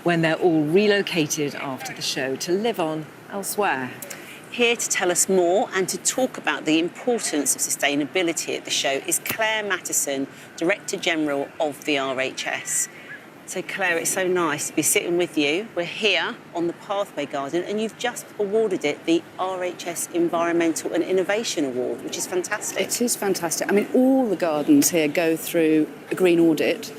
when they're all relocated after the show to live on elsewhere. Here to tell us more and to talk about the importance of sustainability at the show is Clare Matterson, Director General of the RHS. So Clare, it's so nice to be sitting with you. We're here on the Pathway Garden and you've just awarded it the RHS Environmental and Innovation Award, which is fantastic. It is fantastic. I mean, all the gardens here go through a Green Audit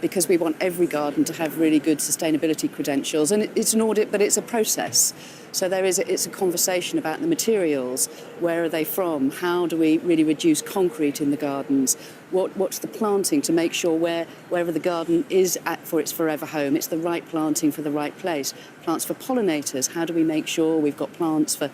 because we want every garden to have really good sustainability credentials. And it's an audit, but it's a process. So it's a conversation about the materials. Where are they from? How do we really reduce concrete in the gardens? What's the planting to make sure wherever the garden is at for its forever home, it's the right planting for the right place. Plants for pollinators. How do we make sure we've got plants for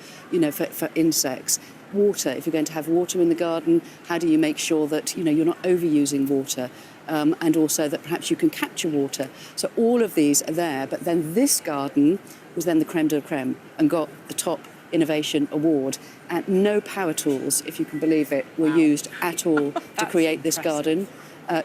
insects? Water. If you're going to have water in the garden, how do you make sure that you're not overusing water? And also that perhaps you can capture water. So all of these are there. But then this garden was then the creme de la creme and got the top innovation award. And no power tools, if you can believe it, were used at all to create this garden.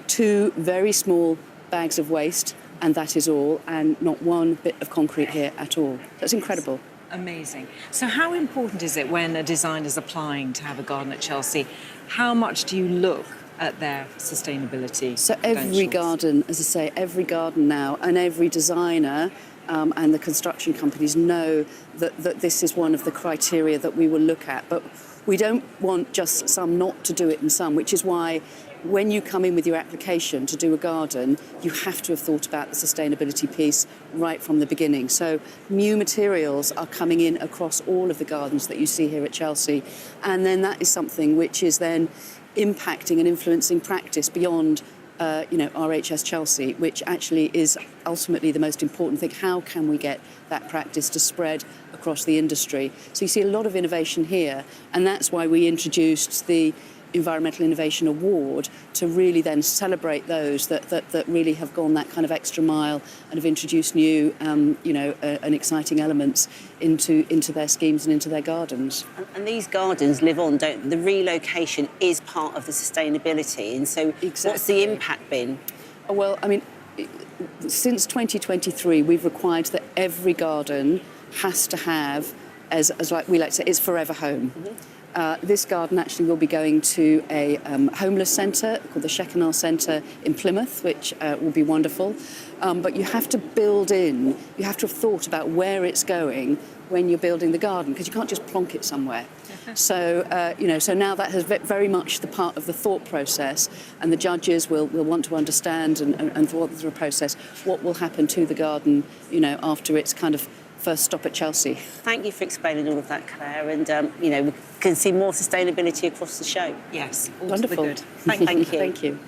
2 very small bags of waste, and that is all, and not one bit of concrete here at all. That's incredible. Amazing. So how important is it when a designer's applying to have a garden at Chelsea? How much do you look at their sustainability? So every garden, as I say, every garden now, and every designer and the construction companies know that this is one of the criteria that we will look at. But we don't want just some not to do it and some, which is why when you come in with your application to do a garden, you have to have thought about the sustainability piece right from the beginning. So new materials are coming in across all of the gardens that you see here at Chelsea. And then that is something which is then impacting and influencing practice beyond RHS Chelsea, which actually is ultimately the most important thing. How can we get that practice to spread across the industry? So you see a lot of innovation here, and that's why we introduced the Environmental Innovation Award to really then celebrate those that really have gone that kind of extra mile and have introduced new, and exciting elements into their schemes and into their gardens. And these gardens live on, don't they? The relocation is part of the sustainability, and so What's the impact been? Well, I mean, since 2023, we've required that every garden has to have, as like we like to say, its forever home. Mm-hmm. This garden actually will be going to a homeless centre called the Shekinah Centre in Plymouth, which will be wonderful. But you have to build in, you have to have thought about where it's going when you're building the garden, because you can't just plonk it somewhere. So, so now that has very much the part of the thought process, and the judges will want to understand and through the process what will happen to the garden, after its kind of first stop at Chelsea. Thank you for explaining all of that, Clare, and we can see more sustainability across the show. Yes, wonderful. Thank you. Thank you. Thank you.